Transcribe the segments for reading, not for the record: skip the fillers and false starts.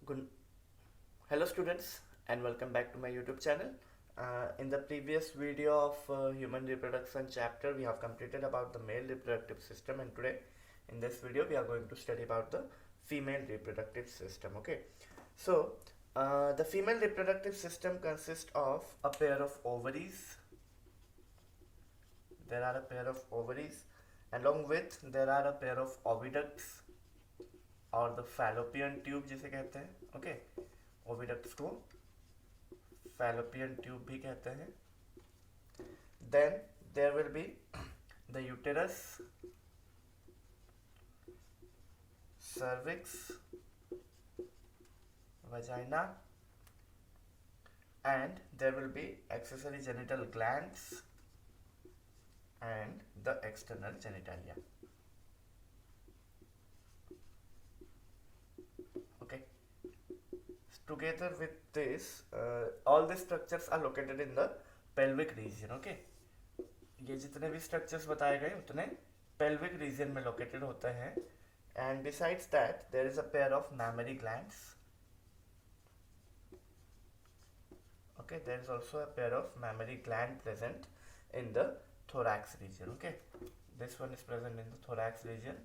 Good. Hello students and welcome back to my YouTube channel. In the previous video of human reproduction chapter we have completed about the male reproductive system, and today in this video we are going to study about the female reproductive system. Okay, so the female reproductive system consists of a pair of ovaries. There are a pair of ovaries, along with there are a pair of oviducts और the fallopian tube जिसे कहते हैं. Okay, oviducts को fallopian tube भी कहते हैं. Then there will be the uterus, cervix, vagina, and there will be accessory genital glands and the external genitalia. Together with this, all the structures are located in the pelvic region. Okay, ये जितने भी structures बताए गए उतने pelvic region में located होते हैं. And besides that, there is a pair of mammary glands. Okay, there is also a pair of mammary gland present in the thorax region. Okay, this one is present in the thorax region,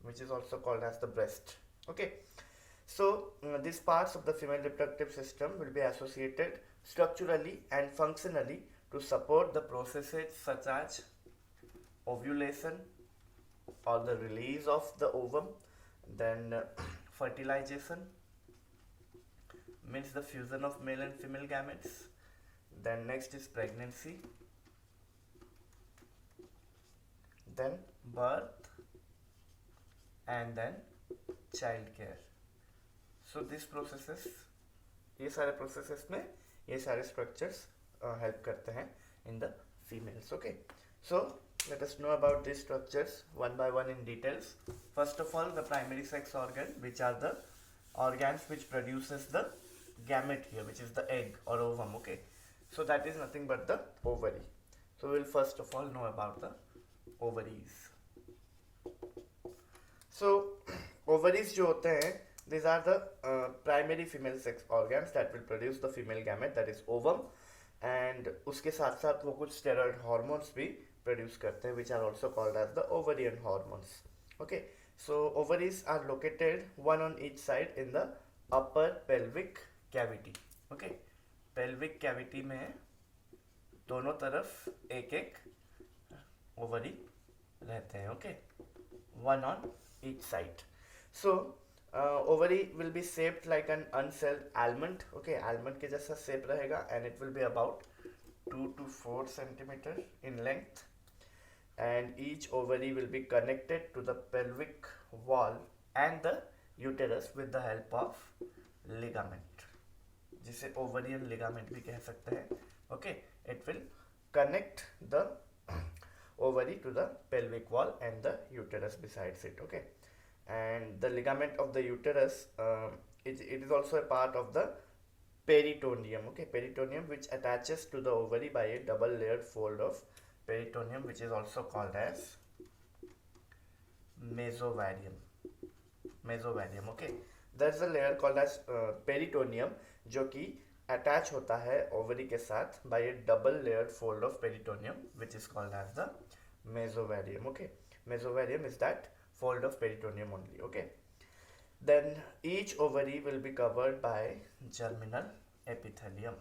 which is also called as the breast. Okay. So these parts of the female reproductive system will be associated structurally and functionally to support the processes such as ovulation or the release of the ovum, then fertilization, means the fusion of male and female gametes, then next is pregnancy, then birth, and then child care. So these processes, ये सारे processes में ये सारे structures help करते हैं in the females. Okay, so let us know about these structures one by one in details. First of all, the primary sex organ, which are the organs which produces the gamete here, which is the egg or ovum. Okay, so that is nothing but the ovary. So we will first of all know about the ovaries. So ovaries जो होते हैं, these are the primary female sex organs that will produce the female gamete, that is ovum, and उसके साथ साथ वो कुछ steroid hormones भी produce करते हैं, which are also called as the ovarian hormones. Okay, so ovaries are located one on each side in the upper pelvic cavity. Okay, pelvic cavity में दोनों तरफ एक एक ovary रहते हैं. Okay, one on each side. So ovary will be shaped like an uncelled almond. Okay, almond के जैसा shape रहेगा, and it will be about 2 to 4 centimeter in length, and each ovary will be connected to the pelvic wall and the uterus with the help of ligament, जिसे ovarian ligament भी कह सकते हैं. Okay, it will connect the ovary to the pelvic wall and the uterus besides it. Okay, and the ligament of the uterus, it is also a part of the peritoneum. Okay, peritoneum, which attaches to the ovary by a double layered fold of peritoneum, which is also called as mesovarium. Mesovarium. Okay, there's a layer called as peritoneum जो कि attach होता है ovary के साथ by a double layered fold of peritoneum, which is called as the mesovarium. Okay, mesovarium is that fold of peritoneum only. Okay, then each ovary will be covered by germinal epithelium.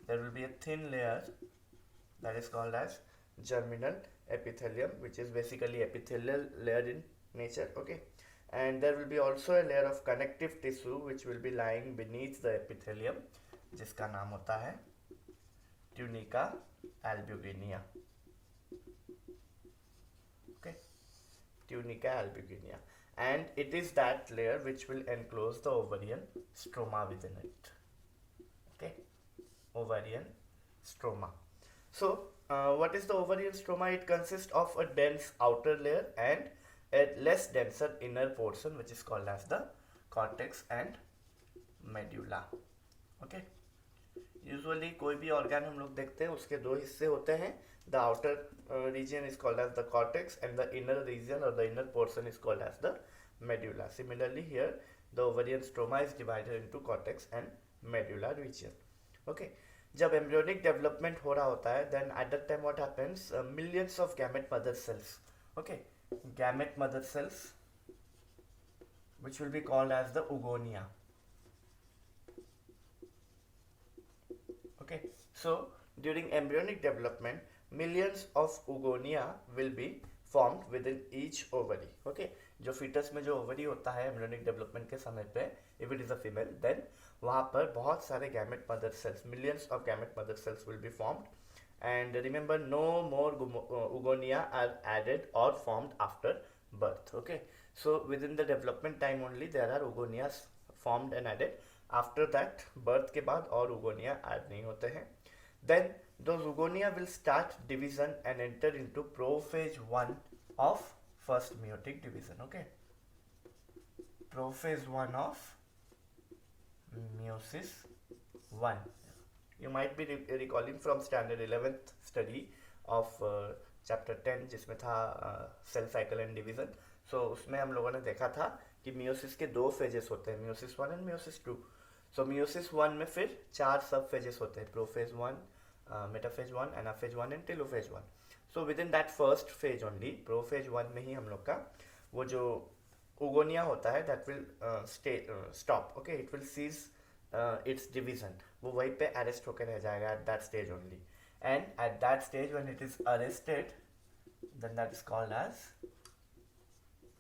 There will be a thin layer that is called as germinal epithelium, which is basically epithelial layer in nature. Okay, and there will be also a layer of connective tissue which will be lying beneath the epithelium, जिसका नाम होता है tunica albuginea. Tunica albuginea, and it is that layer which will enclose the ovarian stroma within it. Okay, ovarian stroma. So what is the ovarian stroma? It consists of a dense outer layer and a less denser inner portion, which is called as the cortex and medulla. Okay, usually कोई भी organ हम लोग देखते हैं उसके दो हिस्से होते हैं. The outer region is called as the cortex and the inner region और the inner portion is called as the medulla. Similarly here the ovarian stroma is divided into cortex and medulla region. Okay, जब embryonic development हो रहा होता है then at that time what happens, millions of gamete mother cells, okay, gamete mother cells which will be called as the oogonia. Okay, so during embryonic development millions of oogonia will be formed within each ovary. Okay, जो fetus में जो ovary होता है embryonic development के समय पे, if it is a female, then वहाँ पर बहुत सारे gamete mother cells, millions of gamete mother cells will be formed. And remember, no more oogonia are added or formed after birth. Okay, so within the development time only there are oogonias formed and added. After that birth के बाद और oogonia add नहीं होते हैं. Then those oogonia will start division and enter into prophase 1 of first meiotic division. Okay, prophase 1 of meiosis 1. You might be recalling from standard 11th study of chapter 10 जिसमें था cell cycle and division. सो उसमें हम लोगों ने देखा था कि meiosis के दो फेजेस होते हैं, meiosis 1 and meiosis 2. So meiosis 1 में फिर 4 सब फेजेस होते हैं, prophase 1, metaphase 1, anaphase 1 and telophase 1. So with in that first phase only, prophase 1 में ही हम लोग का वो जो oogonia होता है that will stop. Okay, it will cease its division, वो वहीं पे अरेस्ट होकर रह जाएगा at that stage only. And at that stage when it is arrested then that is called as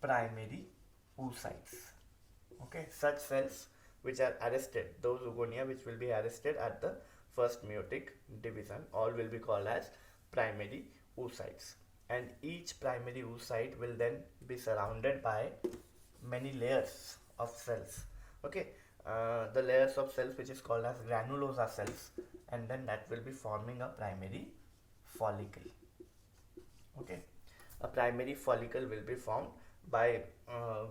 primary oocytes. Okay, such cells which are arrested, those oogonia which will be arrested at the first meiotic division, all will be called as primary oocytes. And each primary oocyte will then be surrounded by many layers of cells. Okay, the layers of cells which is called as granulosa cells, and then that will be forming a primary follicle. Okay, a primary follicle will be formed by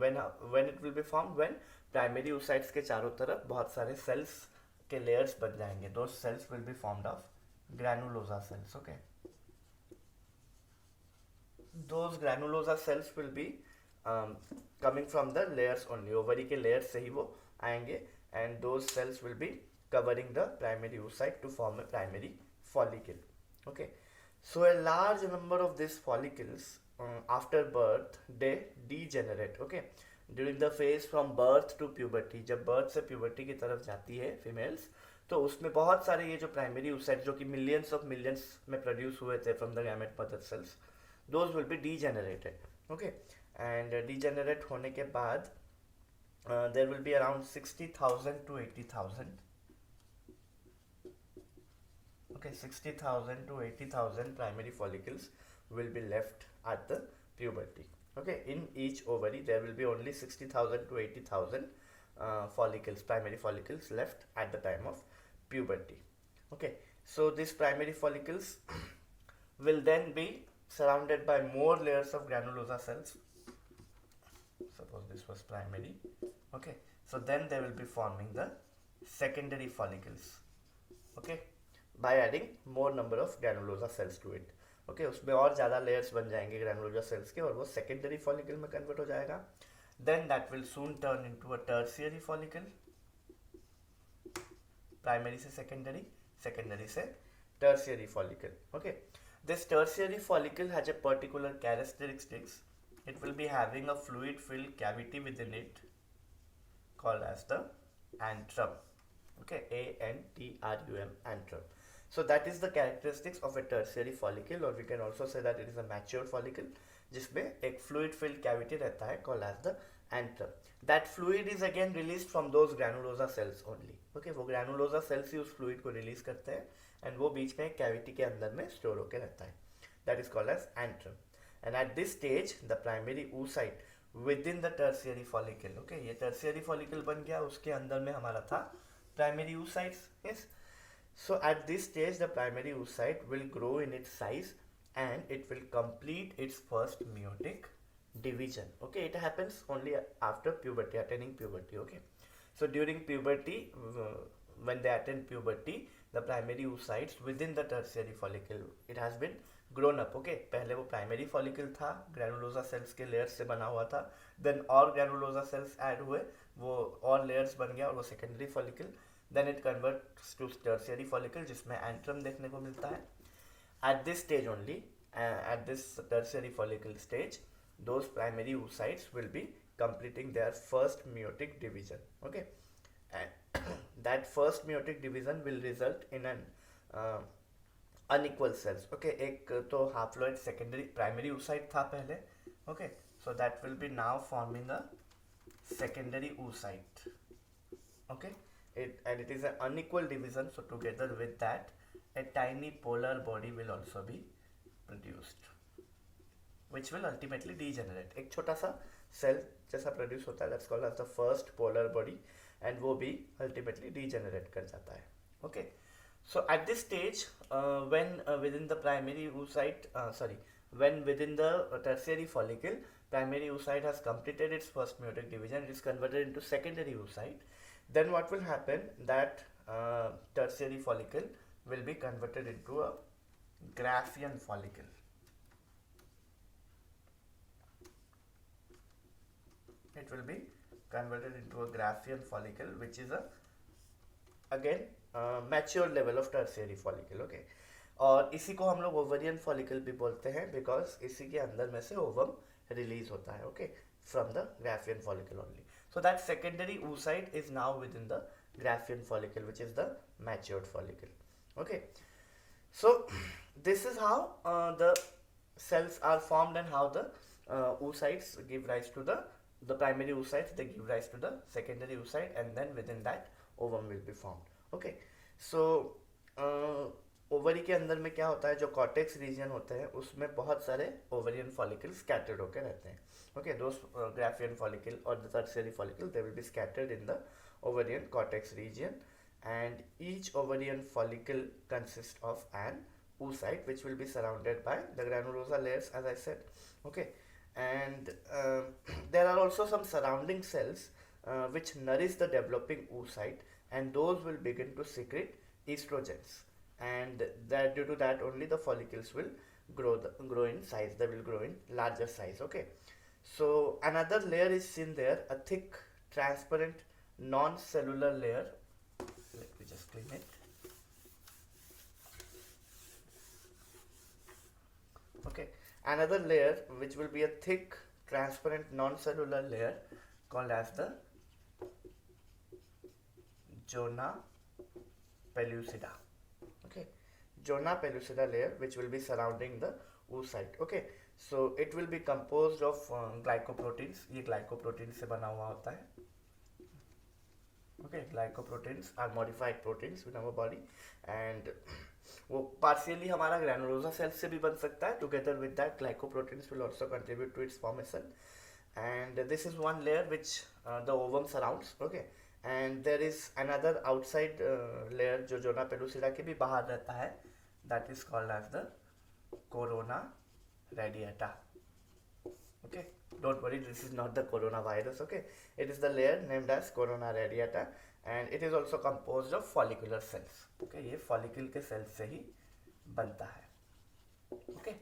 when it will be formed when primary oocytes के चारों तरफ बहुत सारे cells के layers बन जाएंगे. Those cells will be formed of granulosa cells. Okay, those granulosa cells will be coming from the layers only. ovary के layers से ही वो आएंगे and those cells will be covering the primary oocyte to form a primary follicle. Okay, so a large number of these follicles after birth they degenerate. Okay, during the phase from birth to puberty, जब birth से puberty की तरफ जाती है females, तो उसमें बहुत सारे ये जो primary oocytes जो कि millions of millions में produce हुए थे from the gamete mother cells, those will be degenerated. Okay, and degenerate होने के बाद there will be around 60,000 to 80,000. Okay, 60,000 to 80,000 primary follicles will be left at the puberty. Okay, in each ovary there will be only 60,000 to 80,000 follicles, primary follicles left at the time of puberty. Okay, so these primary follicles will then be surrounded by more layers of granulosa cells. Suppose this was primary. Okay, so then they will be forming the secondary follicles. Okay, by adding more number of granulosa cells to it. Okay, उसमें और ज़्यादा layers बन जाएंगे granulosa cells के और वो secondary follicle में convert हो जाएगा. Then that will soon turn into a tertiary follicle. Primary से secondary, secondary से tertiary follicle. Okay, this tertiary follicle has a particular characteristics. It will be having a fluid-filled cavity within it called as the antrum. Okay, A-N-T-R-U-M, antrum. So that is the characteristics of a tertiary follicle, or we can also say that it is a mature follicle जिसमें एक fluid filled cavity रहता है called as the antrum. That fluid is again released from those granulosa cells only. Okay, वो granulosa cells ही उस fluid को release करते हैं and वो बीच में एक cavity के अंदर में store होके रहता है. That is called as antrum. And at this stage the primary oocyte within the tertiary follicle. Okay, ये tertiary follicle बन गया, उसके अंदर में हमारा था primary oocytes. Yes. So at this stage the primary oocyte will grow in its size and it will complete its first meiotic division. Okay, it happens only after puberty, attaining puberty. Okay, so during puberty, when they attain puberty, the primary oocytes within the tertiary follicle. It has been grown up. Okay, पहले वो primary follicle था, granulosa cells के layers से बना हुआ था, then और granulosa cells add हुए, वो और layers बन गया और वो secondary follicle, then it converts to tertiary follicle जिसमें antrum देखने को मिलता है. At this stage only, at this tertiary follicle stage, those primary oocytes will be completing their first meiotic division. Okay, and that first meiotic division will result in an unequal cells. Okay, एक तो haploid secondary primary oocyte था पहले. Okay, so that will be now forming a secondary oocyte. Okay, it is an unequal division, so together with that a tiny polar body will also be produced, which will ultimately degenerate. एक छोटा सा cell जैसा produce होता है, that's called as the first polar body, and वो भी ultimately degenerate कर जाता है. Okay, so at this stage, when within the primary oocyte, when within the tertiary follicle, primary oocyte has completed its first meiotic division, it is converted into secondary oocyte. Then what will happen, that tertiary follicle will be converted into a Graafian follicle. It will be converted into a Graafian follicle, which is a again mature level of tertiary follicle. Okay, और इसी को हम लोग ovarian follicle भी बोलते हैं, because इसी के अंदर में से ovum release होता है. Okay, from the Graafian follicle only. So that secondary oocyte is now within the Graafian follicle, which is the matured follicle. Okay, so this is how the cells are formed and how the oocytes give rise to the primary oocytes, they give rise to the secondary oocyte, and then within that ovum will be formed. Okay, so ovary के अंदर में क्या होता है, जो cortex reason होते हैं उसमें बहुत सारे ओवरियन फॉलिकल्स स्कैटर्ड होकर रहते हैं. ओके, दोस ग्राफियन फॉलिकल और the tertiary follicle, they will B scattered in the ovarian cortex region, and each ovarian follicle consists of an oocyte which will be surrounded by the granulosa layers, as I said. Okay, and there are also some surrounding cells which nourish the developing oocyte, and those will begin to secrete estrogens, and that due to that only the follicles will grow in size, they will grow in larger size. Okay, so another layer is seen there, a thick transparent non-cellular layer. Let me just clean it. Okay, another layer which will be a thick transparent non-cellular layer called as the zona pellucida. Okay, zona pellucida layer which will be surrounding the oocyte. Okay, so it will be composed of glycoproteins. ये glycoproteins से बना हुआ होता है. Okay, glycoproteins are modified proteins in our body, and वो partially हमारा granulosa cells से भी बन सकता है. Together with that, glycoproteins will also contribute to its formation, and this is one layer which the ovum surrounds. Okay, and there is another outside layer जो zona pellucida के भी बाहर रहता है, that is called as the corona radiata. Okay, don't worry, this is not the coronavirus. Okay, it is the layer named as corona radiata, and it is also composed of follicular cells. Okay, ये follicle के cells से ही बनता है. Okay,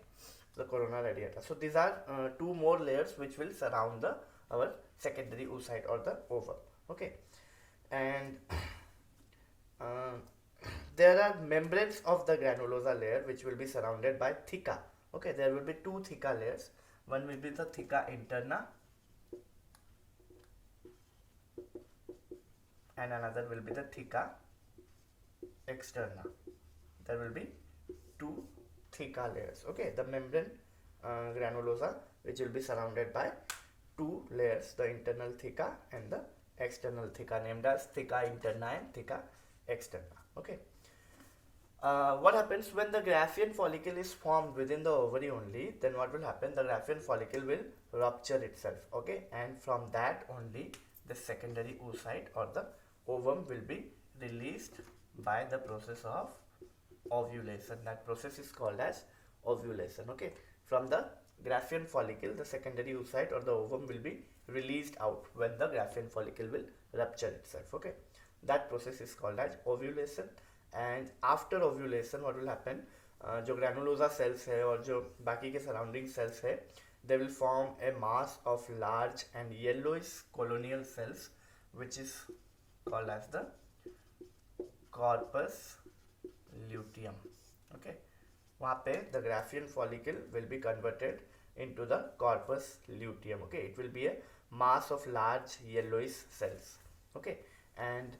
the corona radiata. So these are two more layers which will surround our secondary oocyte or the ovum. Okay, and there are membranes of the granulosa layer which will be surrounded by theca. Okay, there will be two theca layers. One will be the theca interna and another will be the theca externa. There will be two theca layers. Okay, the membrane granulosa which will be surrounded by two layers, the internal theca and the external theca, named as theca interna and theca externa. Okay. What happens when the Graafian follicle is formed within the ovary only? Then what will happen? The Graafian follicle will rupture itself. Okay, and from that only the secondary oocyte or the ovum will be released by the process of ovulation. That process is called as ovulation. Okay, from the Graafian follicle, the secondary oocyte or the ovum will be released out when the Graafian follicle will rupture itself. Okay, that process is called as ovulation, and after ovulation what will happen, जो granulosa cells है और जो बाकी के surrounding sales है, they will form a mass of large and yellowish colonial cells which is called as the corpus luteum. Okay, वहाँ पे the Graafian follicle will be converted into the corpus luteum. Okay, it will be a mass of large yellowish cells. Okay, and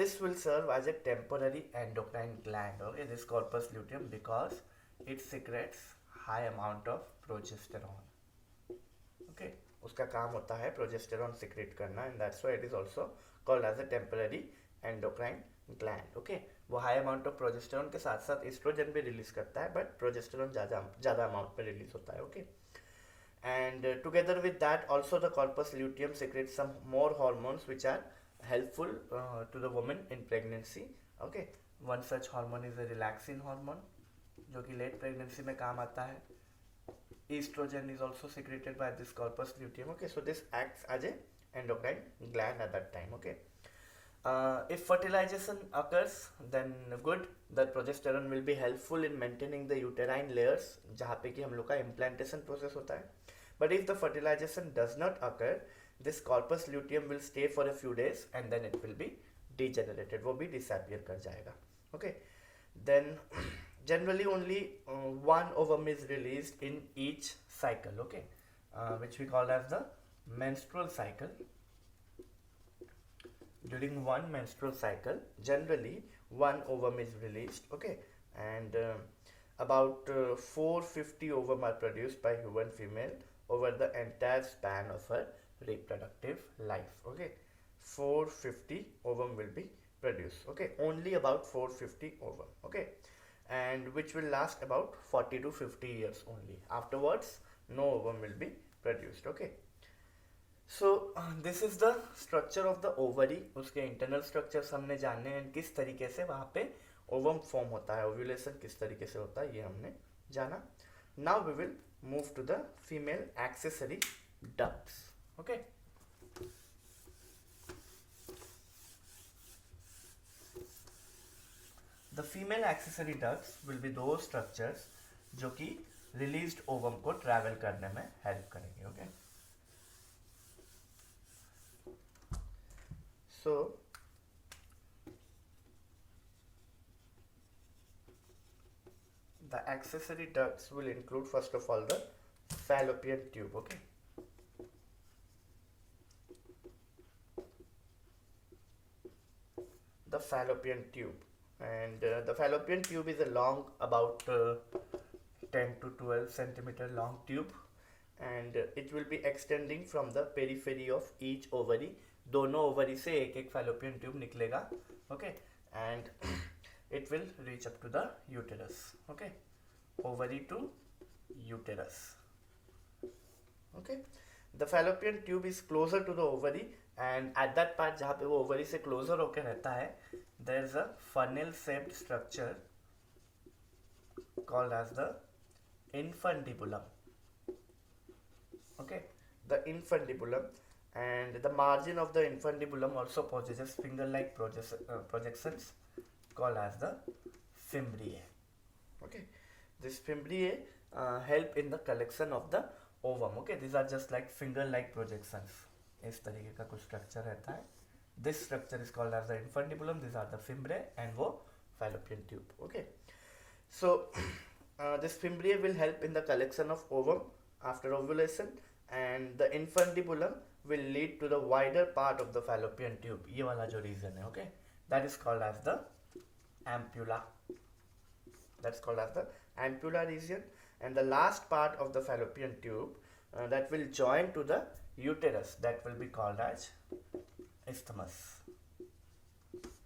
this will serve as a temporary endocrine gland. Okay, this corpus luteum, because it secretes high amount of progesterone. Okay, उसका काम होता है progesterone secrete करना, and that's why it is also called as a temporary endocrine gland. Okay, वो high amount of progesterone के साथ साथ estrogen भी रिलीज करता है, बट प्रोजेस्टेरॉन ज़्यादा अमाउंट में रिलीज होता है. Okay, and together with that also the corpus luteum secretes some more hormones which are helpful to the woman in pregnancy. Okay, one such hormone is a relaxin hormone जो कि late pregnancy में काम आता है. Estrogen is also secreted by this corpus luteum. Okay, so this acts as a endocrine gland at that time. Okay, if fertilization occurs, then good, that progesterone will be helpful in maintaining the uterine layers जहाँ पे कि हम लोग का implantation process होता है. But if the fertilization does not occur, this corpus luteum will stay for a few days and then it will be degenerated. वो भी disappear कर जाएगा. Okay, then generally only one ovum is released in each cycle. Okay, which we call as the menstrual cycle. During one menstrual cycle generally one ovum is released. Okay, and about 450 ovum are produced by human female over the entire span of her reproductive life. Okay, 450 ovum will be produced. Okay, only about 450 ovum. Okay, and which will last about 40 to 50 years only. Afterwards no ovum will be produced. Okay, so this is the structure of the ovary. उसके internal structures हमने जाने हैं, किस तरीके से वहाँ पे ovum form होता है, ओव्यूलेशन किस तरीके से होता है ये हमने जाना. Now we will move to the female accessory ducts. Okay, the female accessory ducts will be those structures जो कि released ovum को travel करने में help करेंगे. Okay, so the accessory ducts will include first of all the fallopian tube. Okay, the fallopian tube, and the fallopian tube is a long about 10 to 12 centimeter long tube, and it will be extending from the periphery of each ovary. दोनों ovary से एक एक fallopian tube निकलेगा. Okay, and it will reach up to the uterus. Okay, ovary to uterus. Okay, the fallopian tube is closer to the ovary, and at that part जहाँ पे वो ovary से closer होके रहता है, there is a funnel shaped structure called as the infundibulum. Okay, the infundibulum, and the margin of the infundibulum also possesses finger like projections called as the fimbriae. Okay, this fimbriae help in the collection of the ovum. Okay, these are just like finger like projections. इस तरीके का कुछ structure रहता है. This structure is called as the infundibulum. These are the fimbriae and वो fallopian tube. Okay, so this fimbriae will help in the collection of ovum after ovulation, and the infundibulum will lead to the wider part of the fallopian tube. ये वाला जो region है, okay, that is called as the ampulla. That's called as the ampulla region, and the last part of the fallopian tube that will join to the uterus, that will be called as isthmus.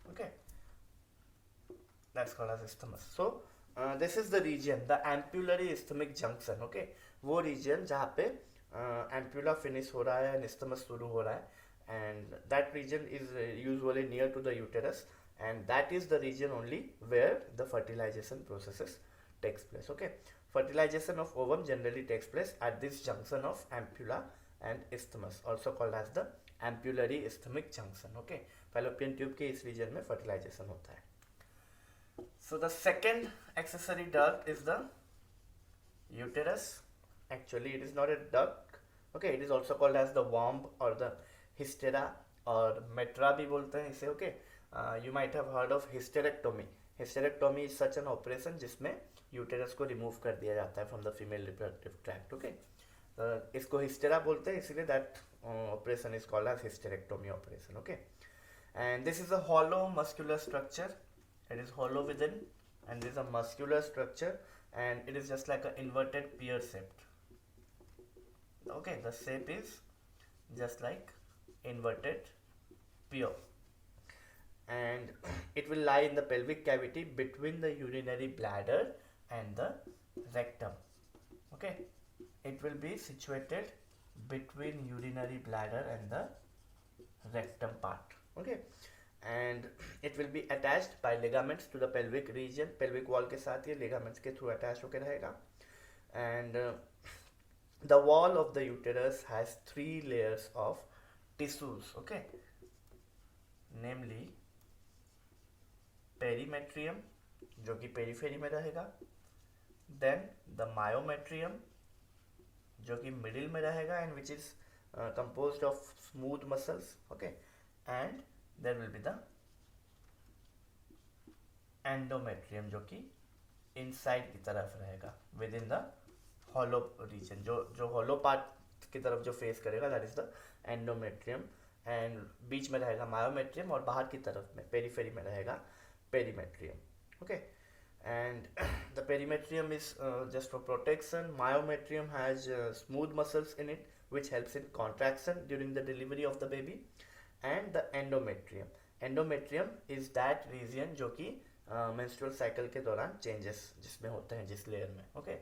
Okay, that's called as isthmus. So this is the region, the ampullary isthmic junction. Okay, वो region जहाँ पे ampulla finish हो रहा है and isthmus शुरू हो रहा है, and that region is usually near to the uterus, and that is the region only where the fertilization processes takes place. Okay, fertilization of ovum generally takes place at this junction of ampulla and isthmus, also called as the ampullary isthmic junction. Okay, fallopian tube के इस region में fertilization होता है. So the second accessory duct is the uterus. Actually, it is not a duct. Okay, it is also called as the womb or the hystera or metra भी बोलते हैं इसे. Okay, you might have heard of hysterectomy. Hysterectomy is such an operation जिसमें uterus को remove कर दिया जाता है from the female reproductive tract. Okay, इसको हिस्टेरा बोलते हैं, इसीलिए that operation is called as hysterectomy operation. Okay, and this is a hollow muscular structure. It is hollow within, and this is a muscular structure, and it is just like an inverted pear shaped. Okay, the shape is just like inverted pear, and it will lie in the pelvic cavity between the urinary bladder and the rectum. Okay, it will be situated between urinary bladder and the rectum part. Okay, and it will be attached by ligaments to the pelvic region. pelvic wall के साथ ये ligaments के through attached होकर रहेगा. And the wall of the uterus has 3 layers of tissues. Okay, namely perimetrium जो कि periphery में रहेगा, then the myometrium जो कि मिडिल में रहेगा and which is composed of smooth muscles. Okay, and there will be the endometrium जो कि inside की तरफ रहेगा within the hollow region. जो hollow part की तरफ जो face करेगा that is the endometrium, and बीच में रहेगा myometrium और बाहर की तरफ में periphery में रहेगा perimetrium. Okay, and the perimetrium is just for protection. Myometrium has smooth muscles in it which helps in contraction during the delivery of the baby. And the endometrium is that region जो कि menstrual cycle के दौरान changes जिसमें होते हैं जिस layer में. Okay,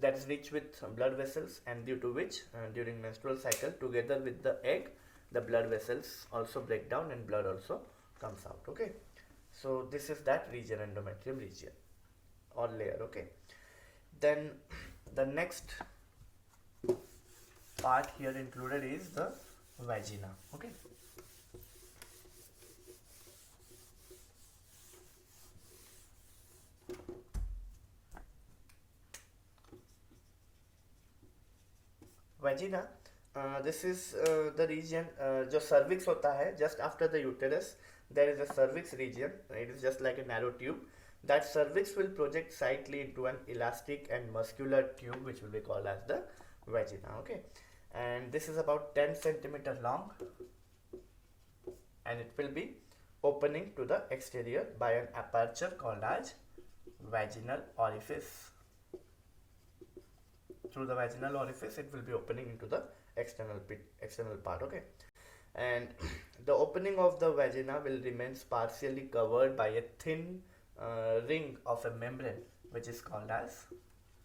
that is rich with blood vessels, and due to which during menstrual cycle together with the egg the blood vessels also break down and blood also comes out. Okay, so this is that region, endometrium region or layer. Okay, then the next part here included is the vagina. Okay, vagina, this is the region जो cervix होता है just after the uterus there is a cervix region. It is just like a narrow tube. That cervix will project slightly into an elastic and muscular tube which will be called as the vagina. Okay, and this is about 10 centimeter long, and it will be opening to the exterior by an aperture called as vaginal orifice. Through the vaginal orifice it will be opening into the external part. Okay, and the opening of the vagina will remain partially covered by a thin ring of a membrane which is called as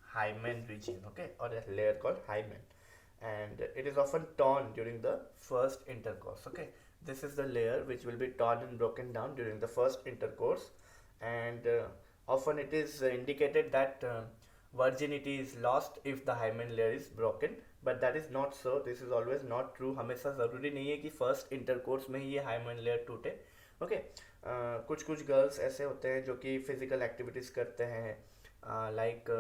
hymen region. Okay, or a layer called hymen, and it is often torn during the first intercourse. Okay, this is the layer which will be torn and broken down during the first intercourse, and often it is indicated that virginity is lost if the hymen layer is broken, but that is not so. This is always not true. हमेशा ज़रूरी नहीं है कि first intercourse में ही ये hymen layer टूटे. Okay, कुछ girls ऐसे होते हैं जो कि फिजिकल एक्टिविटीज़ करते हैं, लाइक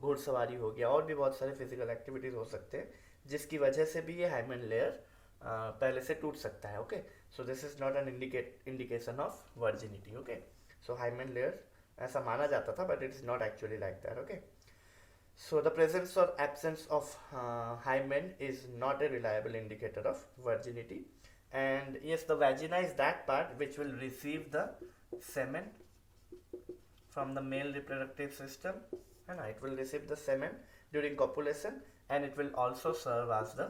घुड़सवारी हो गया, और भी बहुत सारे फिजिकल एक्टिविटीज़ हो सकते हैं जिसकी वजह से भी ये हाइमन लेयर पहले से टूट सकता है. Okay, so this is not an indication of virginity. Okay, so hymen layer ऐसा माना जाता था, but it is not actually like that. Okay, so the presence or absence of hymen is not a reliable indicator of virginity. And yes, the vagina is that part which will receive the semen from the male reproductive system, and it will receive the semen during copulation, and it will also serve as the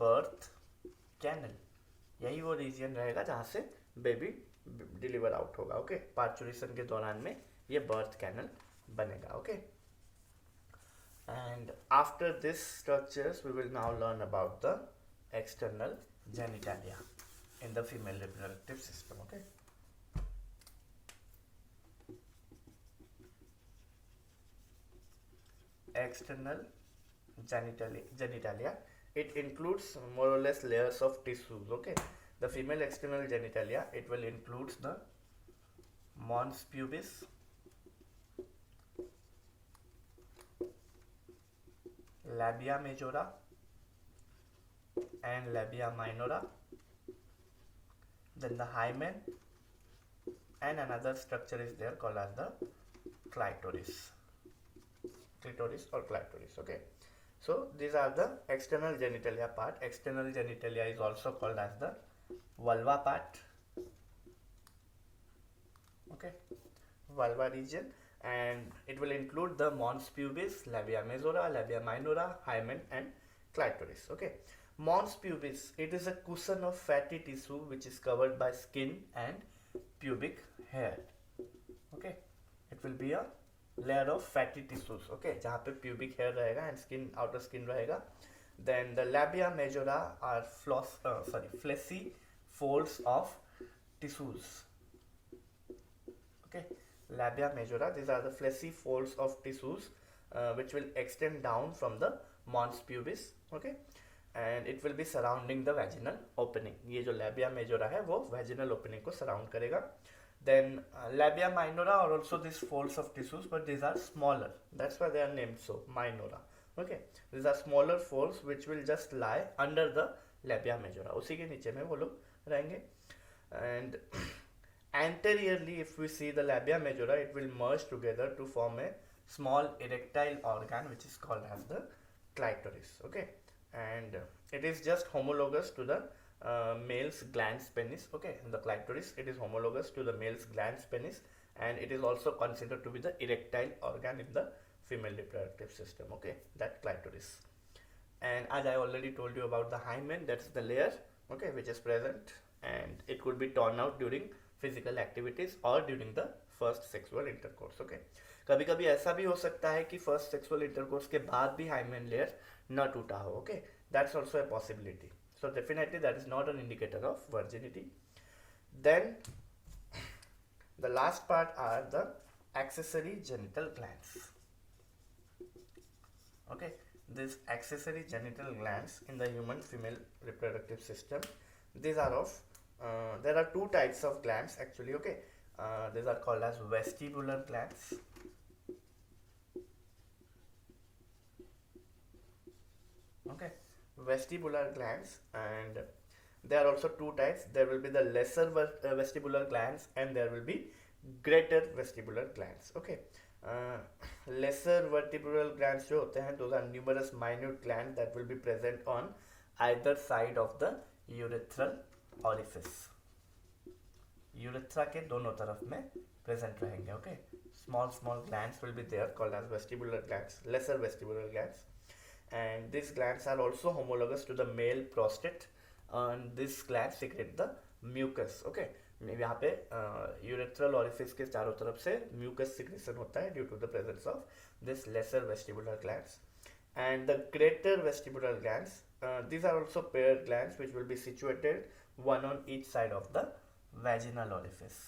birth canal. यही वो reason रहेगा जहाँ से baby deliver out होगा. Okay, parturition के दौरान में ये बर्थ कैनल बनेगा. Okay, and after this structures we will now learn about the external genitalia in the female reproductive system. Okay, external genitalia, it includes more or less layers of tissues. Okay, the female external genitalia, it will include the mons pubis, labia majora and labia minora, then the hymen, and another structure is there called as the clitoris or clitoris. Okay, so these are the external genitalia part. External genitalia is also called as the vulva part. Okay, vulva region, and it will include the mons pubis, labia majora, labia minora, hymen, and clitoris. Okay, mons pubis, it is a cushion of fatty tissue which is covered by skin and pubic hair. Okay, it will be a layer of fatty tissues. Okay, जहाँ पे pubic hair रहेगा and skin, outer skin रहेगा. Then the labia majora are fleshy folds of tissues. Okay, labia majora, these are the fleshy folds of tissues which will extend down from the mons pubis. Okay, and it will be surrounding the vaginal opening. ये जो labia majora है वो vaginal opening को surround करेगा. Then labia minora are also these folds of tissues, but these are smaller. That's why they are named so, minora. Okay, these are smaller folds which will just lie under the labia majora. उसी के नीचे में वो लोग रहेंगे. And anteriorly, if we see the labia majora, it will merge together to form a small erectile organ which is called as the clitoris. Okay, and it is just homologous to the male's glans penis. Okay, the clitoris, it is homologous to the male's glans penis, and it is also considered to be the erectile organ in the female reproductive system. Okay, that clitoris. And as I already told you about the hymen, that's the layer, okay, which is present, and it could be torn out during physical activities or during the first sexual intercourse. Okay, कभी कभी ऐसा भी हो सकता है कि first sexual intercourse के बाद भी hymen layer न टूटा हो. Okay, that's also a possibility. So definitely that is not an indicator of virginity. Then the last part are the accessory genital glands. Okay, these accessory genital glands in the human female reproductive system, these are of there are two types of glands actually. Okay, these are called as vestibular glands. Okay, vestibular glands, and there are also two types. There will be the lesser vestibular glands and there will be greater vestibular glands. Okay, lesser vertebral glands जो होते हैं, those are numerous minute glands that will be present on either side of the urethral orifice. urethra के दोनों तरफ में present रहेंगे. Okay, small glands will be there called as vestibular glands, lesser vestibular glands, and these glands are also homologous to the male prostate, and these glands secrete the mucus. Okay, यहाँ पे urethral orifice के चारों तरफ से mucus secretion होता है due to the presence of this lesser vestibular glands. And the greater vestibular glands, these are also paired glands which will be situated one on each side of the vaginal orifice.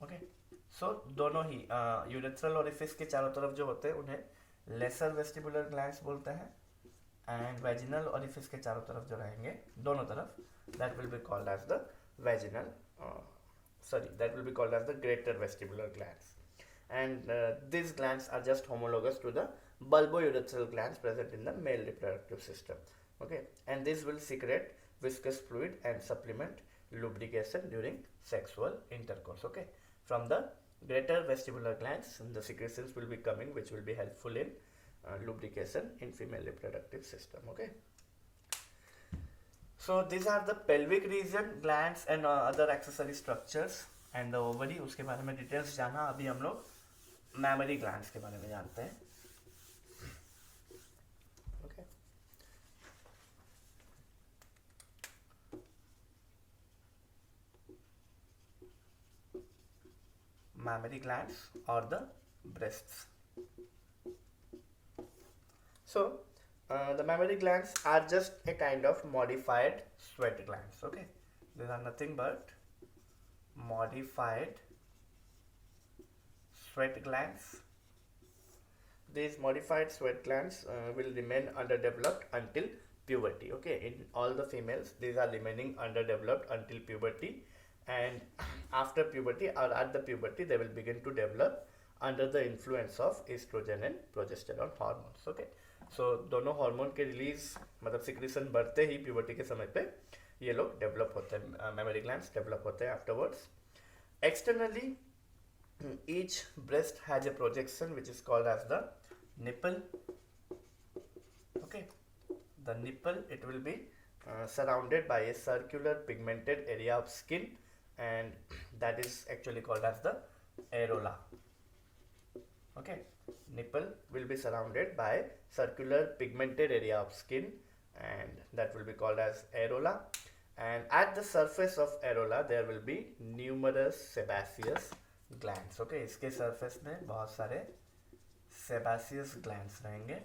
Okay, so दोनों ही urethral orifice के चारों तरफ जो होते हैं उन्हें lesser vestibular glands बोलते हैं, and vaginal orifice के चारों तरफ जो रहेंगे दोनों तरफ, that will be called as the vaginal that will be called as the greater vestibular glands. And these glands are just homologous to the bulbourethral glands present in the male reproductive system. Okay, and this will secrete viscous fluid and supplement lubrication during sexual intercourse. Okay, from the greater vestibular glands, the secretions will be coming which will be helpful in lubrication in female reproductive system. Okay, so these are the pelvic region glands and other accessory structures and the ovary. उसके बारे में details जाना. अभी हम लोग mammary glands के बारे में जानते हैं. Okay, mammary glands or the breasts. So the mammary glands are just a kind of modified sweat glands. Okay, these are nothing but modified sweat glands. These modified sweat glands will remain underdeveloped until puberty. Okay, in all the females these are remaining underdeveloped until puberty, and after puberty or at the puberty they will begin to develop under the influence of estrogen and progesterone hormones. Okay, so दोनों hormone के release मतलब secretion बढ़ते ही puberty के समय पे ये लोग develop होते हैं, मेमोरी ग्लैंड्स डेवलप होते हैं afterwards. Externally, each breast has a projection which is called as the nipple. Okay, the nipple, it will be surrounded by a circular pigmented area of skin, and that is actually called as the areola. Okay, nipple will be surrounded by circular pigmented area of skin, and that will be called as areola. And at the surface of areola there will be numerous sebaceous glands. Okay, इसके surface में बहुत सारे sebaceous glands रहेंगे.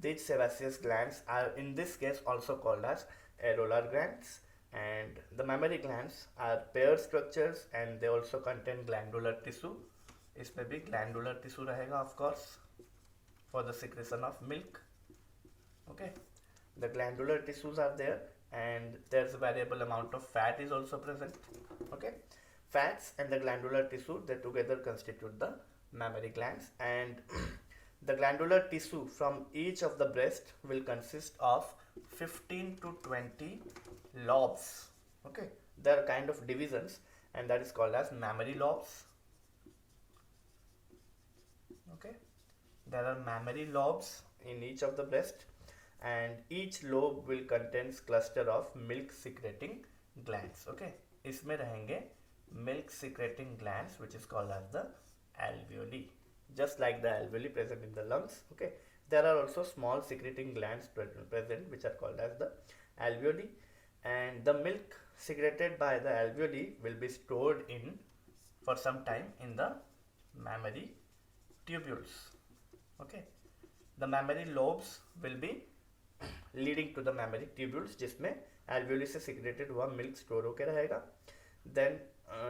These sebaceous glands are in this case also called as areolar glands, and the mammary glands are paired structures and they also contain glandular tissue. इसमें भी glandular tissue रहेगा of course for the secretion of milk. Okay, the glandular tissues are there, and there's a variable amount of fat is also present. Okay, fats and the glandular tissue, they together constitute the mammary glands, and the glandular tissue from each of the breast will consist of 15 to 20 lobes. Okay, there are kind of divisions, and that is called as mammary lobes. Okay, there are mammary lobes in each of the breast, and each lobe will contains cluster of milk secreting glands. Okay, इसमें रहेंगे milk secreting glands which is called as the alveoli, just like the alveoli present in the lungs. Okay, there are also small secreting glands present which are called as the alveoli, and the milk secreted by the alveoli will be stored in for some time in the mammary tubules. Okay, the mammary lobes will be leading to the mammary tubules, जिसमें alveoli से secreted हुआ milk store होके रहेगा. Then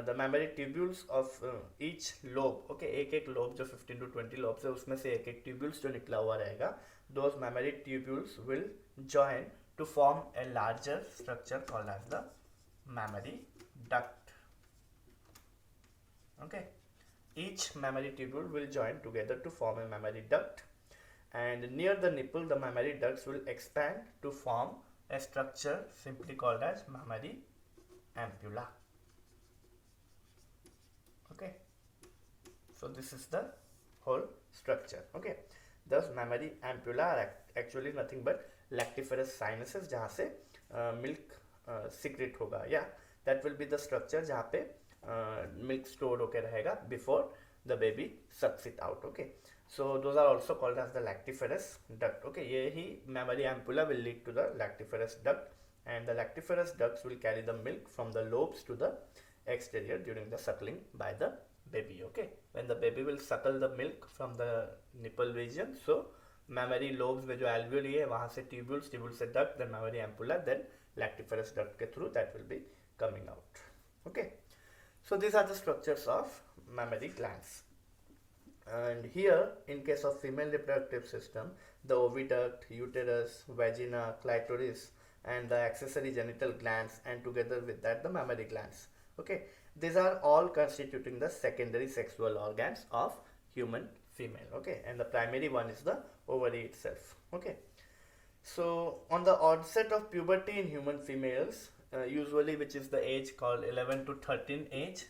the mammary tubules of each lobe, okay, एक lobe जो 15 to 20 lobes है उसमें से एक tubules जो निकला हुआ रहेगा, those mammary tubules will join to form a larger structure called as the mammary duct. Okay, each mammary tubule will join together to form a mammary duct, and near the nipple the mammary ducts will expand to form a structure simply called as mammary ampulla. Okay, so this is the whole structure. Okay, thus mammary ampulla are actually nothing but lactiferous sinuses जहाँ से milk secrete होगा, yeah, that will be the structure जहाँ पे milk stored होके रहेगा before the baby sucks it out. Okay, so those are also called as the lactiferous duct. Okay, यही mammary ampulla will lead to the lactiferous duct, and the lactiferous ducts will carry the milk from the lobes to the exterior during the suckling by the baby. Okay, when the baby will suckle the milk from the nipple region, so mammary lobes में जो alveoli है वहाँ से tubules, tubules से duct, then mammary ampulla, then lactiferous duct के through that will be coming out. Okay, so these are the structures of mammary glands. And here in case of female reproductive system, the oviduct, uterus, vagina, clitoris, and the accessory genital glands, and together with that the mammary glands. Okay, these are all constituting the secondary sexual organs of human female. Okay, and the primary one is the ovary itself. Okay, so on the onset of puberty in human females, usually which is the age called 11 to 13 age,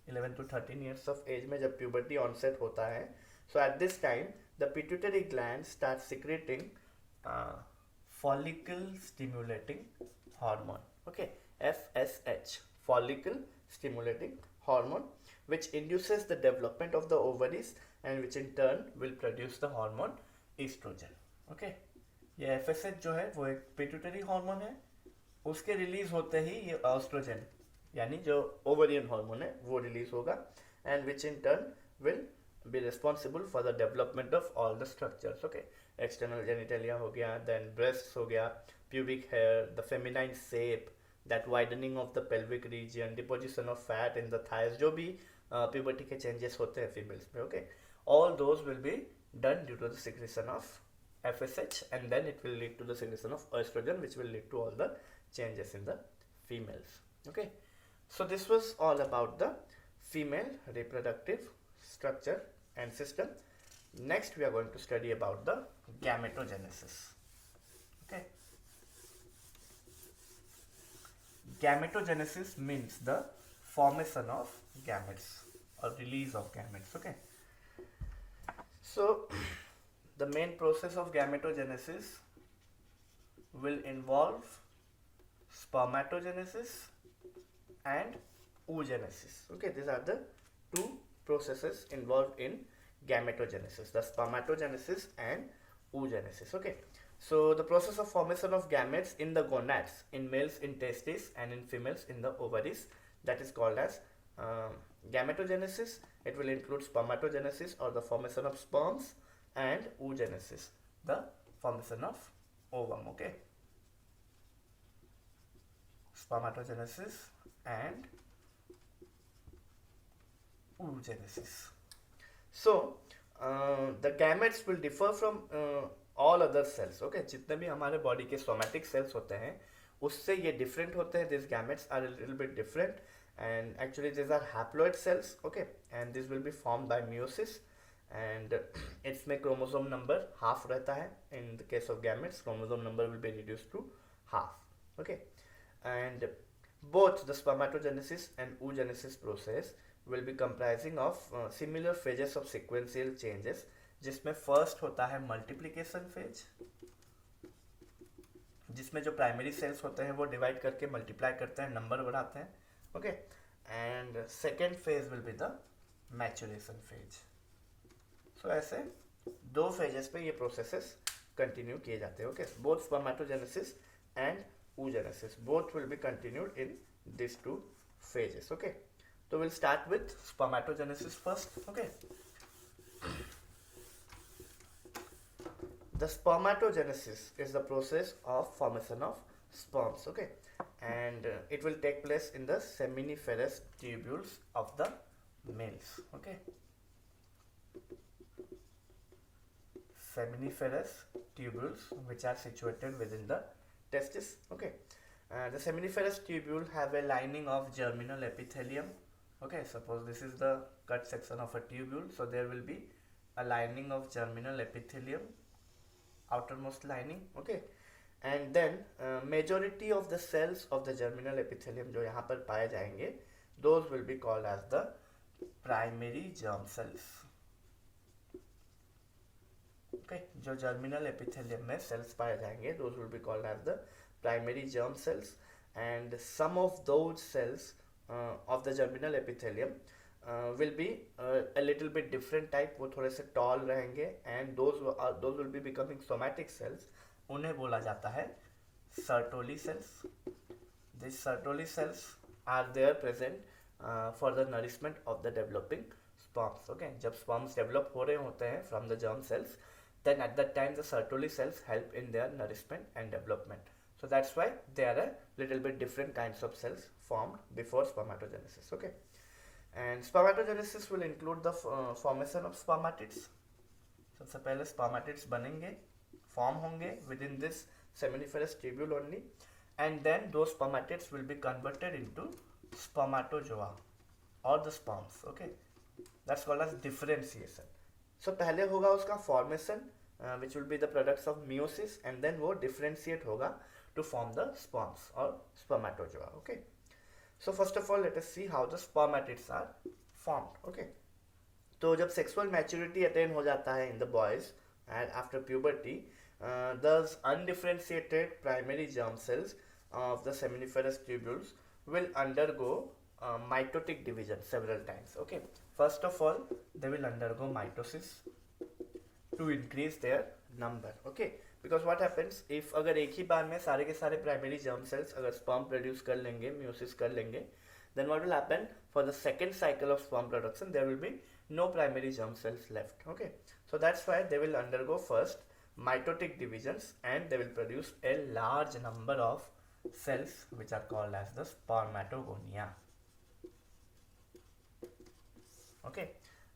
11 to 13 years of age में जब puberty onset होता है, so at this time the pituitary gland starts secreting follicle stimulating hormone. Okay, FSH, follicle stimulating hormone, which induces the development of the ovaries and which in turn will produce the hormone estrogen. Okay, ये FSH जो है वो एक pituitary hormone है, उसके release होते ही ये oestrogen यानी जो ओवरियन हार्मोन है वो रिलीज होगा, and which in turn will be responsible for the development of all the structures. Okay, external genitalia हो गया, देन ब्रेस्ट हो गया, pubic hair, the feminine shape, that widening of the pelvic region, deposition of fat in the thighs, जो भी puberty के changes होते हैं females में. Okay, all those will be done due to the secretion of FSH, and then it will lead to the secretion of estrogen, which will lead to all the changes in the females. Okay, So this was all about the female reproductive structure and system. Next we are going to study about the gametogenesis. Okay. Gametogenesis means the formation of gametes or release of gametes. Okay. So the main process of gametogenesis will involve spermatogenesis and oogenesis. Okay, these are the two processes involved in gametogenesis, the spermatogenesis and oogenesis. Okay, so the process of formation of gametes in the gonads, in males in testes and in females in the ovaries, that is called as gametogenesis. It will include spermatogenesis or the formation of sperms and oogenesis, the formation of ovum. Okay, spermatogenesis and oogenesis. So the gametes will differ from all other cells. Okay, जितने भी हमारे body के somatic cells होते हैं उससे ये different होते हैं. This gametes are a little bit different and actually these are haploid cells. Okay, and this will be formed by meiosis and इसमें chromosome number half रहता है. In the case of gametes, chromosome number will be reduced to half. Okay, and both the spermatogenesis and oogenesis process will be comprising of similar phases of sequential changes, जिसमें first होता है multiplication phase, जिसमें जो primary cells होते हैं वो divide करके multiply करते हैं, नंबर बढ़ाते हैं. Okay, and second phase will be the maturation phase. So ऐसे दो फेजेस पे ये प्रोसेसेस कंटिन्यू किए जाते हैं. Okay, both spermatogenesis and oogenesis both will be continued in these two phases. Okay, so we'll start with spermatogenesis first. Okay, the spermatogenesis is the process of formation of sperms. Okay, and it will take place in the seminiferous tubules of the males. Okay, seminiferous tubules which are situated within the testis. Okay, the seminiferous tubule have a lining of germinal epithelium. Okay, suppose this is the cut section of a tubule, so there will be a lining of germinal epithelium, outermost lining. Okay, and then majority of the cells of the germinal epithelium जो यहाँ पर पाए जाएंगे, those will be called as the primary germ cells. Okay, जो germinal epithelium में cells पाए जाएंगे, those will be called as the primary germ cells, and some of those cells of the germinal epithelium will be a little bit different type. वो थोड़े से tall रहेंगे, and those will be becoming somatic cells. उन्हें बोला जाता है Sertoli cells. These Sertoli cells are there present for the nourishment of the developing sperms. Okay, जब sperms develop हो रहे होते हैं from the germ cells, then at that time the Sertoli cells help in their nourishment and development. So that's why there are a little bit different kinds of cells formed before spermatogenesis. Okay, and spermatogenesis will include the formation of spermatids. सबसे पहले spermatids बनेंगे, form होंगे within this seminiferous tubule only, and then those spermatids will be converted into spermatozoa or the sperms. Okay, that's called as differentiation. So पहले होगा उसका formation which will be the products of meiosis, and then वो differentiate होगा to form the sperms or spermatozoa. Okay, so first of all let us see how the spermatids are formed. Okay, तो जब sexual maturity attain हो जाता है in the boys and after puberty, those undifferentiated primary germ cells of the seminiferous tubules will undergo mitotic division several times. Okay, first of all they will undergo mitosis to increase their number. Okay, because what happens if अगर एक ही बार में सारे के सारे primary germ cells अगर sperm produce कर लेंगे, meiosis कर लेंगे, then what will happen for the second cycle of sperm production, there will be no primary germ cells left. Okay, so that's why they will undergo first mitotic divisions and they will produce a large number of cells which are called as the spermatogonia. Okay,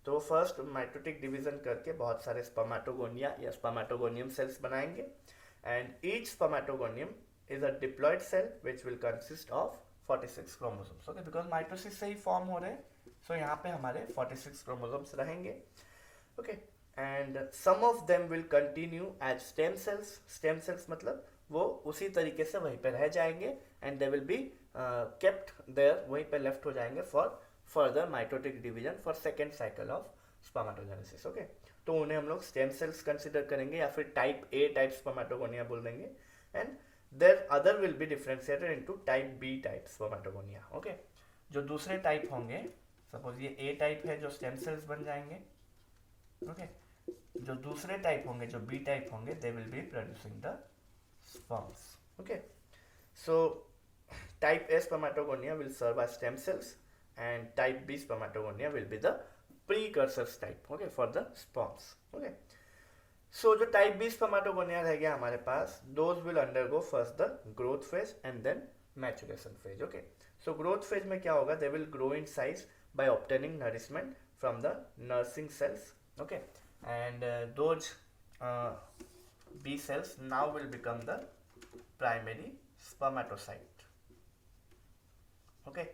तो first mitotic division करके बहुत सारे spermatogonia या spermatogonium cells बनाएंगे, and each spermatogonium is a diploid cell which will consist of 46 chromosomes, okay, because mitosis से ही form हो रहे हैं, सो यहाँ पे हमारे 46 क्रोमोसोम्स रहेंगे, okay. And some of them will continue as stem cells, stem cells मतलब वो उसी तरीके से वहीं पे रह जाएंगे, and they will be kept there, वहीं पे लेफ्ट हो जाएंगे for further mitotic division for second cycle of spermatogenesis, okay. तो उन्हें हम लोग स्टेम सेल्स कंसिडर करेंगे या फिर टाइप ए टाइप स्पर्मेटोगोनिया बोल देंगे, and their other will be differentiated into type B type spermatogonia, okay. जो दूसरे टाइप होंगे, सपोज ये ए टाइप है जो स्टेम सेल्स बन जाएंगे, ओके। जो दूसरे टाइप होंगे, जो बी टाइप होंगे, दे will be producing the sperms, okay. So type A spermatogonia will serve as stem cells and type B spermatogonia will be the precursors type, okay, for the sperms, okay. So जो type B spermatogonia रह गया हमारे पास, those will undergo first the growth phase and then maturation phase, okay. So growth phase में क्या होगा, they will grow in size by obtaining nourishment from the nursing cells, okay, and those B cells now will become the primary spermatocyte, okay.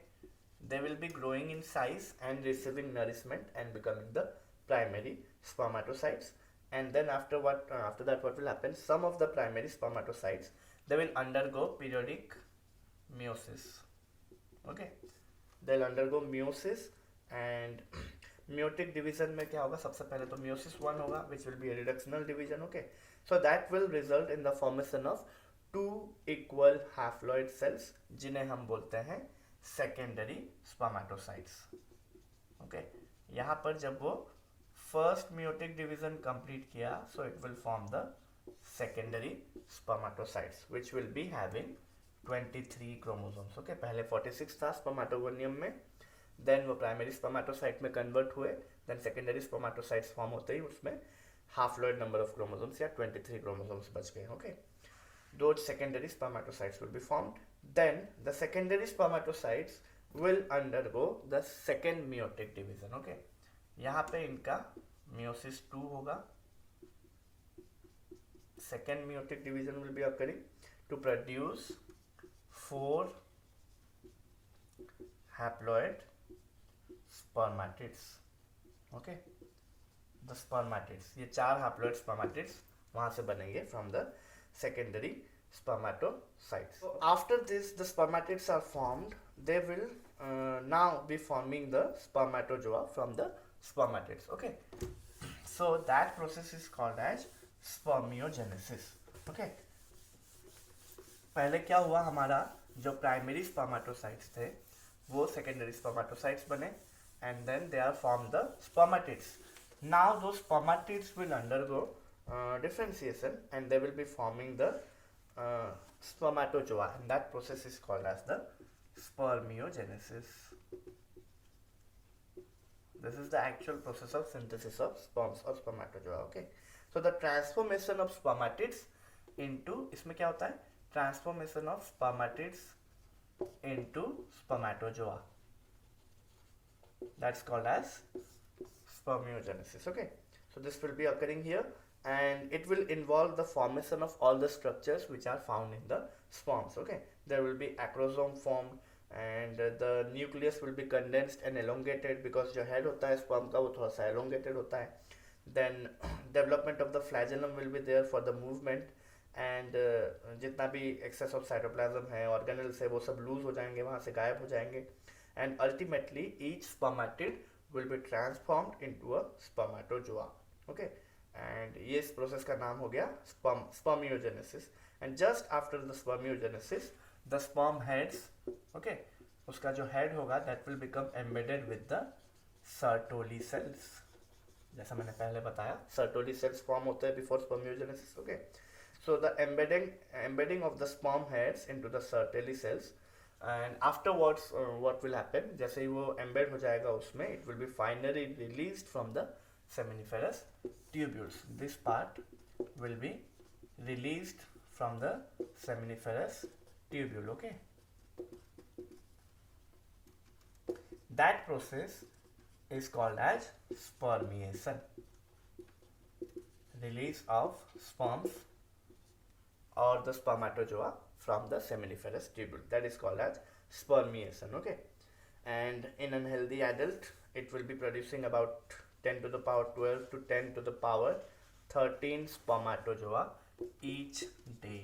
They will be growing in size and receiving nourishment and becoming the primary spermatocytes, and then after that what will happen, some of the primary spermatocytes, they will undergo periodic meiosis, okay. They'll undergo meiosis, and meiotic division में क्या होगा, सबसे पहले तो meiosis 1 होगा, which will be a reductional division, okay. So that will result in the formation of two equal haploid cells जिन्हें हम बोलते हैं सेकेंडरी स्पर्मेटोसाइट्स, ओके। यहाँ पर जब वो फर्स्ट मियोटिक डिवीजन कंप्लीट किया, so it will form the secondary spermatocytes which will be having 23 chromosomes, okay. पहले 46 था स्पर्मेटोगोनियम में, देन वो प्राइमरी स्पर्मेटोसाइट में कन्वर्ट हुए, देन सेकेंडरी स्पर्मेटोसाइट्स फॉर्म होते ही उसमें हाफलॉइड नंबर ऑफ क्रोमोसोम्स या 23 क्रोमोसोम्स बच गए, okay. Those secondary spermatocytes will be formed. Then the secondary spermatocytes will undergo the second meiotic division, okay. यहाँ पे इनका meiosis 2 होगा, second meiotic division will be occurring to produce 4 haploid spermatids, okay. The spermatids, ये 4 haploid spermatids वहाँ से बनेंगे from the secondary spermatocytes. So after this, the spermatids are formed. They will now be forming the spermatozoa from the spermatids, okay. So that process is called as spermiogenesis, okay. पहले क्या हुआ, हमारा जो primary spermatocytes थे वो secondary spermatocytes बने, and then they are formed the spermatids. Now those spermatids will undergo differentiation and they will be forming the spermatozoa, and that process is called as the spermiogenesis. This is the actual process of synthesis of sperms or spermatozoa, okay. So the transformation of spermatids into, इसमें क्या होता है, transformation of spermatids into spermatozoa, that's called as spermiogenesis, okay. So this will be occurring here, and it will involve the formation of all the structures which are found in the sperms, okay. There will be acrosome formed, and the nucleus will be condensed and elongated, because जो head होता है sperm का वो थोड़ा सा elongated होता है. Then development of the flagellum will be there for the movement, and जितना भी excess of cytoplasm है organelles है वो सब lose हो जाएंगे, वहाँ से गायब हो जाएंगे, and ultimately each spermatid will be transformed into a spermatozoa, okay. And ये इस प्रोसेस का नाम हो गया spermiogenesis. And just after the spermiogenesis, the sperm heads, okay, उसका जो head होगा that will become embedded with the Sertoli cells. जैसा मैंने पहले बताया Sertoli cells form होते हैं before spermiogenesis, okay. So the embedding of the sperm heads into the Sertoli cells, and afterwards what will happen, जैसे ही वो embed हो जाएगा उसमें, it will be finally released from the seminiferous tubules. This part will be released from the seminiferous tubule, okay. That process is called as spermiation, release of sperms or the spermatozoa from the seminiferous tubule, that is called as spermiation. Okay, and in unhealthy adult it will be producing about 10 to the power 12 to 10 to the power 13 spermatozoa each day.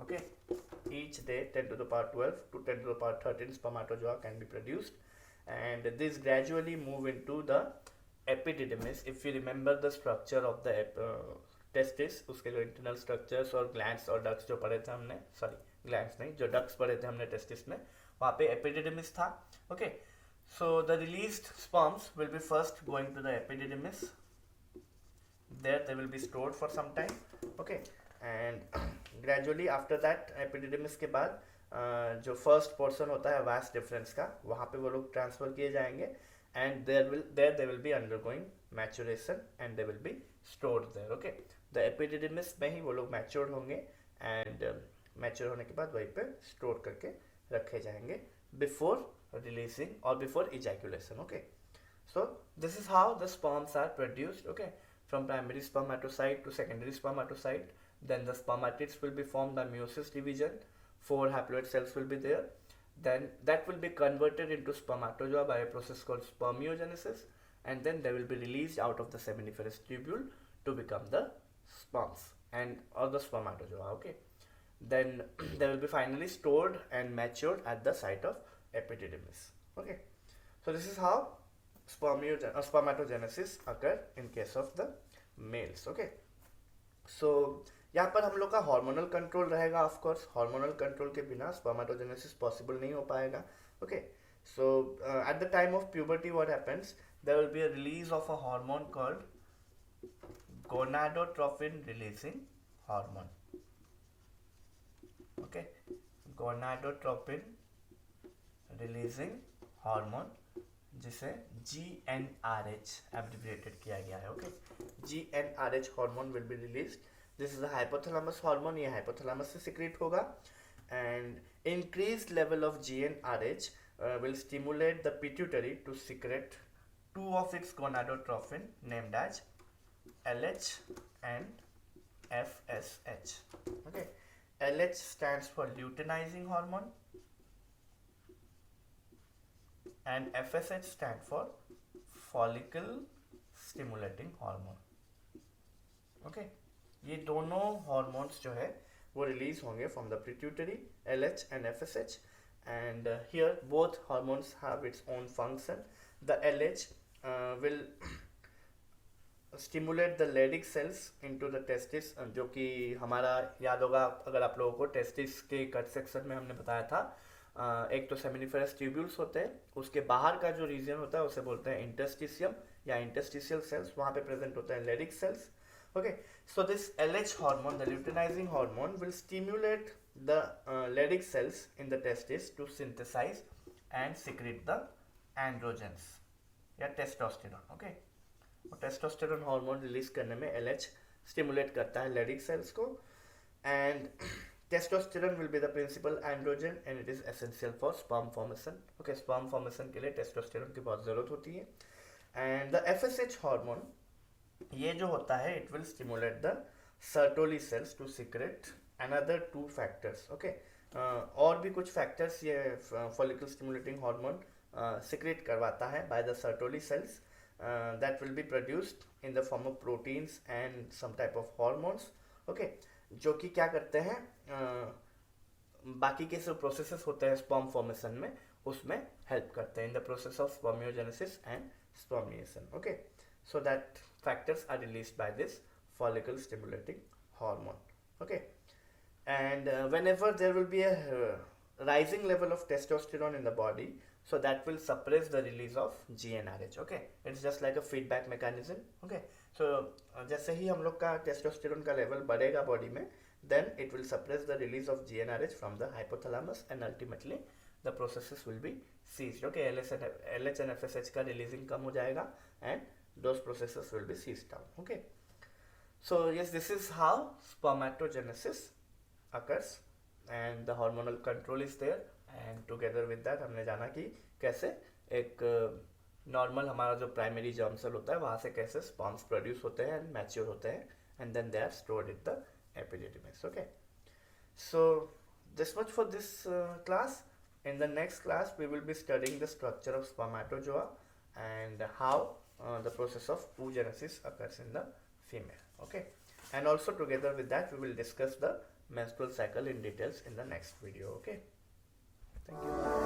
Okay, each day 10 to the power 12 to 10 to the power 13 spermatozoa can be produced, and this gradually move into the epididymis. If you remember the structure of the testis, उसके जो internal structures और glands और ducts जो पढ़े थे हमने, sorry glands नहीं, जो डक्ट्स पढ़े थे हमने टेस्टिस में, वहाँ पे एपिडिडिमिस था. Okay, so the released sperms will be first going to the epididymis. There they will be stored for some time. Okay, and gradually after that epididymis के बाद जो फर्स्ट पोर्शन होता है वास्ट डिफरेंस का, वहाँ पे वो लोग ट्रांसफर किए जाएंगे, and there they will be undergoing maturation and they will be stored there. Okay, the epididymis में ही वो लोग मैच्योर होंगे and मैच्योर होने के बाद वहीं पे स्टोर करके रखे जाएंगे before releasing or before ejaculation. Okay, so this is how the sperms are produced. Okay, from primary spermatocyte to secondary spermatocyte, then the spermatids will be formed by meiosis division. 4 haploid cells will be there. Then that will be converted into spermatozoa by a process called spermiogenesis, and then they will be released out of the seminiferous tubule to become the sperms and or the spermatozoa. Okay, then they will be finally stored and matured at the site of epididymis. Okay, so this is how spermatogenesis occur in case of the males. Okay, so यहाँ पर हम लोग का hormonal control रहेगा. Of course hormonal control के बिना spermatogenesis possible नहीं हो पाएगा. Okay, so at the time of puberty what happens, there will be a release of a hormone called gonadotropin releasing hormone. Okay, gonadotropin releasing hormone, जिसे GnRH abbreviated किया गया है. Okay, GnRH hormone will be released. This is a hypothalamus hormone. ये hypothalamus से secrete होगा, and increased level of GnRH will stimulate the pituitary to secrete 2 of its gonadotropin named as LH and FSH. Okay, LH stands for luteinizing hormone and FSH stand for follicle stimulating hormone. Okay, ये दोनों hormones जो है वो release होंगे from the pituitary, LH and FSH, and here both hormones have its own function. The LH will stimulate the Leydig cells into the testis, जो कि हमारा याद होगा अगर आप लोगों को टेस्टिस के कट सेक्शन में हमने बताया था. एक तो सेमिनिफेरस ट्यूब्यूल्स होते हैं, उसके बाहर का जो रीजन होता है उसे बोलते हैं इंटरस्टिशियम या इंटरस्टिशियल सेल्स. वहाँ पे प्रेजेंट होते हैं Leydig cells. Okay, so this LH hormone, the luteinizing hormone, will stimulate the Leydig cells in the testis to synthesize and secrete the androgens या testosterone. Okay, और testosterone hormone release करने में LH stimulate करता है Leydig cells को, and testosterone will be the principal androgen and it is essential for sperm formation. Okay, sperm formation के लिए testosterone की बहुत ज़रूरत होती है. And the FSH hormone, ये जो होता है it will stimulate the Sertoli cells to secrete another 2 factors. Okay, और भी कुछ फैक्टर्स ये फॉलिकल स्टिमुलेटिंग हार्मोन सीक्रेट करवाता है by the Sertoli cells that will be produced in the form of proteins and some type of hormones. Okay, जो कि क्या करते हैं बाकी के जो प्रोसेसेस होते हैं स्पर्म फॉर्मेशन में उसमें हेल्प करते हैं in the process of spermiogenesis and spermiation. Okay, so that factors are released by this follicle stimulating hormone. Okay, and whenever there will be a rising level of testosterone in the body, so that will suppress the release of GnRH. Okay, it's just like a feedback mechanism. Okay, so जैसे ही हम लोग का testosterone का level बढ़ेगा body में, then it will suppress the release of GnRH from the hypothalamus and ultimately the processes will be ceased. Okay, LH and FSH का releasing कम हो जाएगा and those processes will be ceased down. Okay, so yes, this is how spermatogenesis occurs and the hormonal control is there, and together with that हमने जाना कि कैसे एक normal हमारा जो प्राइमरी जर्म सेल होता है वहाँ से कैसे स्पर्म्स प्रोड्यूस होते हैं एंड मैच्योर होते हैं and then they are stored in the epididymis. Okay, so this much for this class. In the next class, we will be studying the structure of spermatozoa and how the process of oogenesis occurs in the female. Okay, and also together with that, we will discuss the menstrual cycle in details in the next video. Okay, thank you.